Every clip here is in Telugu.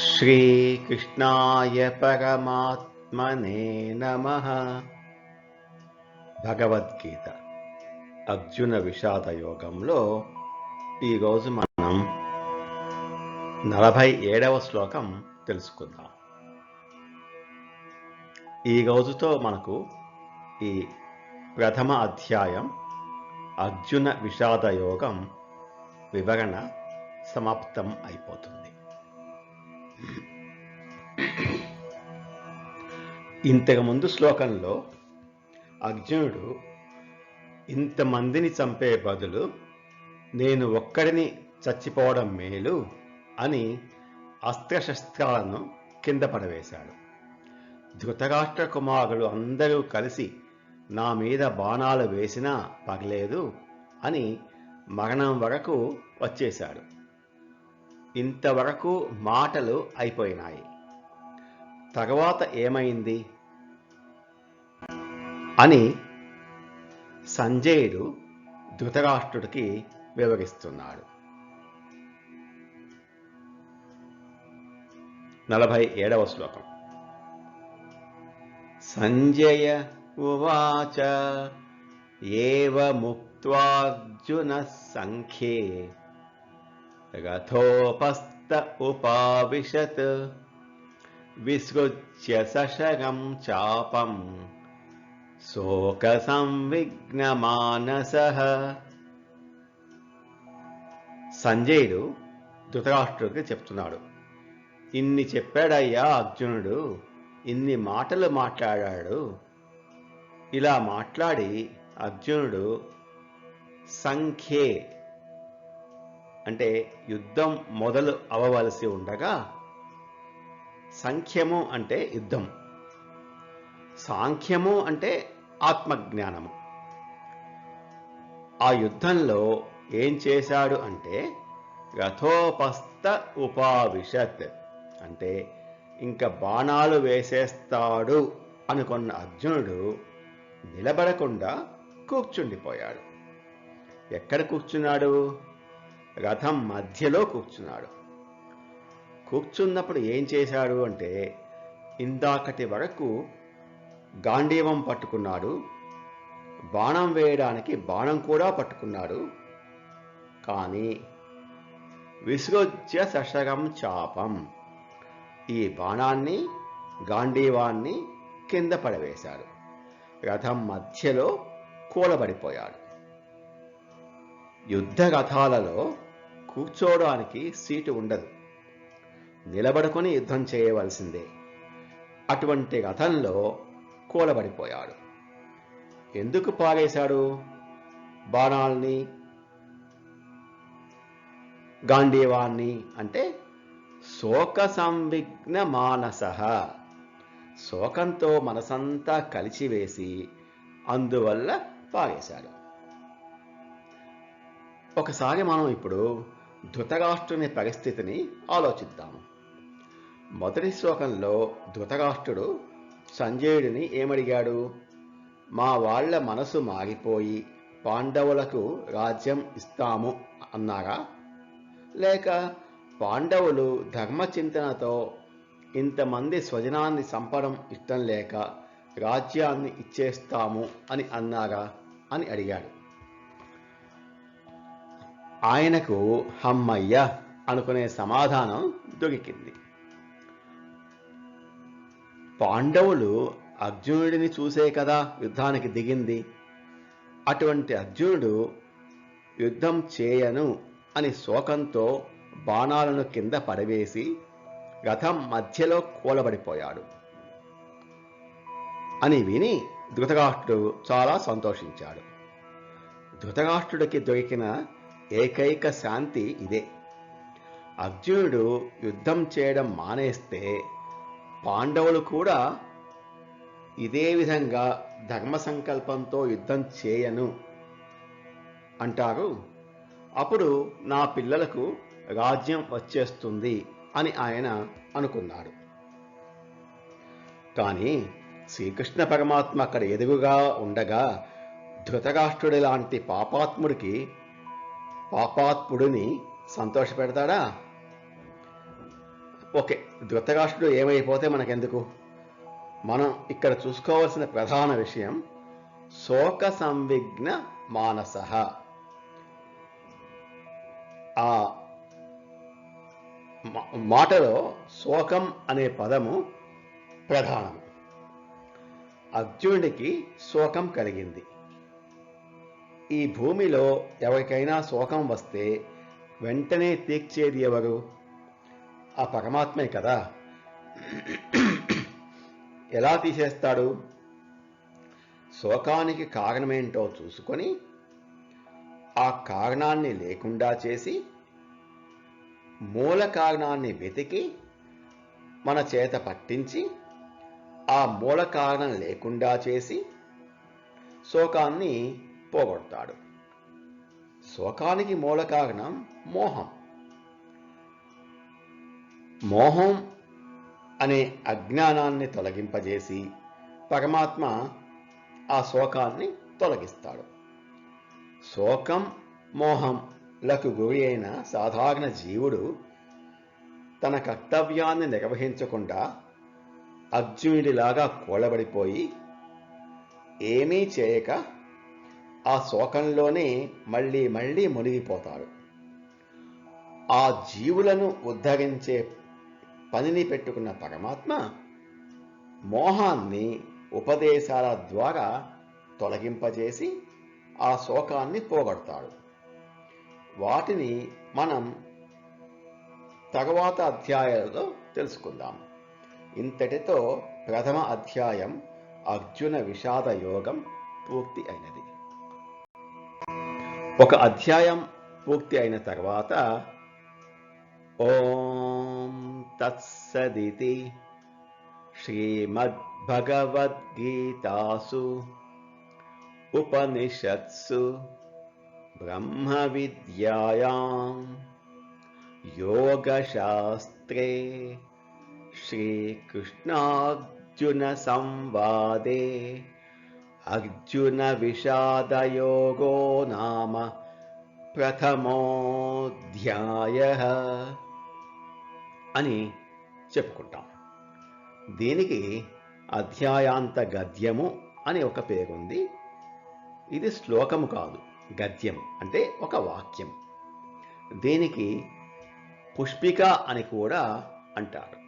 శ్రీకృష్ణాయ పరమాత్మనే నమః. భగవద్గీత అర్జున విషాద యోగంలో ఈరోజు మనం 47వ శ్లోకం తెలుసుకుందాం. ఈ రోజుతో మనకు ఈ ప్రథమ అధ్యాయం అర్జున విషాద యోగం వివరణ సమాప్తం అయిపోతుంది. ఇంతకు ముందు శ్లోకంలో అర్జునుడు ఇంతమందిని చంపే బదులు నేను ఒక్కడిని చచ్చిపోవడం మేలు అని అస్త్రశస్త్రాలను కింద పడవేశాడు. ధృతరాష్ట్ర కుమారులు అందరూ కలిసి నా మీద బాణాలు వేసినా పర్లేదు అని మరణం వరకు వచ్చేశాడు. ఇంతవరకు మాటలు అయిపోయినాయి. తర్వాత ఏమైంది అని సంజయుడు ధృతరాష్ట్రుడికి వివరిస్తున్నాడు. 47వ శ్లోకం. సంజయ ఉవాచ ఏవముక్త్వార్జునః సంఖ్యే రథోపస్థ ఉపావిశత్ విసృజ్య సశరం చాపం శోక సంవిఘ్నమానసః. సంజయుడు ధృతరాష్ట్రుడికి చెప్తున్నాడు, ఇన్ని చెప్పాడయ్యా అర్జునుడు, ఇన్ని మాటలు మాట్లాడాడు. ఇలా మాట్లాడి అర్జునుడు సంఖ్యే అంటే యుద్ధం మొదలు అవవలసి ఉండగా, సంఖ్యము అంటే యుద్ధం, సాంఖ్యము అంటే ఆత్మజ్ఞానము. ఆ యుద్ధంలో ఏం చేశాడు అంటే రథోపస్థ ఉపావిశత్ అంటే ఇంకా బాణాలు వేసేస్తాడు అనుకున్న అర్జునుడు నిలబడకుండా కూర్చుండిపోయాడు. ఎక్కడ కూర్చున్నాడు? రథం మధ్యలో కూర్చున్నాడు. కూర్చున్నప్పుడు ఏం చేశాడు అంటే ఇందాకటి వరకు గాంధీవం పట్టుకున్నాడు, బాణం వేయడానికి బాణం కూడా పట్టుకున్నాడు. కానీ విసృజ్య సశరం చాపం ఈ బాణాన్ని గాంధీవాన్ని కింద పడవేశాడు. రథం మధ్యలో కూలబడిపోయాడు. యుద్ధ రథాలలో కూర్చోవడానికి సీటు ఉండదు, నిలబడుకొని యుద్ధం చేయవలసిందే. అటువంటి రథంలో కూలబడిపోయాడు. ఎందుకు పారేశాడు బాణాల్ని గాంధీవాన్ని అంటే శోక సంవిఘ్న మానసః, శోకంతో మనసంతా కలిచివేసి అందువల్ల పారేశాడు. ఒకసారి మనం ఇప్పుడు ధృతరాష్ట్రుని పరిస్థితిని ఆలోచిద్దాము. మొదటి శ్లోకంలో ధృతరాష్ట్రుడు సంజయుడిని ఏమడిగాడు? మా వాళ్ళ మనసు మారిపోయి పాండవులకు రాజ్యం ఇస్తాము అన్నారా? లేక పాండవులు ధర్మచింతనతో ఇంతమంది స్వజనాన్ని చంపడం ఇష్టం లేక రాజ్యాన్ని ఇచ్చేస్తాము అని అన్నారా అని అడిగాడు. ఆయనకు హమ్మయ్య అనుకునే సమాధానం దొరికింది. పాండవులు అర్జునుడిని చూసే కదా యుద్ధానికి దిగింది. అటువంటి అర్జునుడు యుద్ధం చేయను అని శోకంతో బాణాలను కింద పడవేసి రథం మధ్యలో కూలబడిపోయాడు అని విని ధృతరాష్ట్రుడు చాలా సంతోషించాడు. ధృతరాష్ట్రుడికి దొరికిన ఏకైక శాంతి ఇదే. అర్జునుడు యుద్ధం చేయడం మానేస్తే పాండవులు కూడా ఇదే విధంగా ధర్మ సంకల్పంతో యుద్ధం చేయను అంటారు. అప్పుడు నా పిల్లలకు రాజ్యం వచ్చేస్తుంది అని ఆయన అనుకున్నాడు. కానీ శ్రీకృష్ణ పరమాత్మ అక్కడ ఎదుగుగా ఉండగా ధృతరాష్ట్రుడి లాంటి పాపాత్ముడిని సంతోషపెడతాడా? ఓకే, ధృతరాష్ట్రుడు ఏమైపోతే మనకెందుకు? మనం ఇక్కడ చూసుకోవాల్సిన ప్రధాన విషయం శోక సంవిఘ్న మానసః. ఆ మాటలో శోకం అనే పదము ప్రధానము. అర్జునుడికి శోకం కలిగింది. ఈ భూమిలో ఎవరికైనా శోకం వస్తే వెంటనే తీర్చేది ఎవరు? ఆ పరమాత్మే కదా. ఎలా తీసేస్తాడు? శోకానికి కారణమేంటో చూసుకొని ఆ కారణాన్ని లేకుండా చేసి మూల కారణాన్ని వెతికి మన చేత పట్టించి ఆ మూల కారణం లేకుండా చేసి శోకాన్ని పోగొడతాడు. శోకానికి మూల కారణం మోహం. మోహం అనే అజ్ఞానాన్ని తొలగింపజేసి పరమాత్మ ఆ శోకాన్ని తొలగిస్తాడు. శోకం మోహంలకు గురి అయిన సాధారణ జీవుడు తన కర్తవ్యాన్ని నిర్వహించకుండా అర్జునుడిలాగా కూలబడిపోయి ఏమీ చేయక ఆ శోకంలోనే మళ్ళీ మళ్ళీ మునిగిపోతాడు. ఆ జీవులను ఉద్ధరించే పనిని పెట్టుకున్న పరమాత్మ మోహాన్ని ఉపదేశాల ద్వారా తొలగింపజేసి ఆ శోకాన్ని పోగొడతాడు. వాటిని మనం తరువాత అధ్యాయాలలో తెలుసుకుందాం. ఇంతటితో ప్రథమ అధ్యాయం అర్జున విషాద యోగం పూర్తి అయినది. ఒక అధ్యాయం పూర్తి అయిన తర్వాత ఓం తత్సదితి శ్రీమద్భగవద్గీతాసు ఉపనిషత్సు బ్రహ్మ విద్యాయాం యోగశాస్త్రే శ్రీకృష్ణార్జున సంవాదే అర్జున విషాదయోగో నామ ప్రథమోధ్యాయః అని చెప్పుకుంటాం. దీనికి అధ్యాయాంత గద్యము అని ఒక పేరుంది. ఇది శ్లోకము కాదు, గద్యం అంటే ఒక వాక్యం. దీనికి పుష్పిక అని కూడా అంటారు.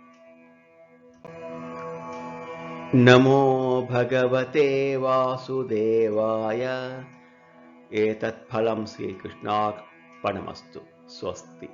నమో భగవతే వాసుదేవాయ. ఏతత్ఫలం శ్రీకృష్ణార్పణమస్తు. స్వస్తి.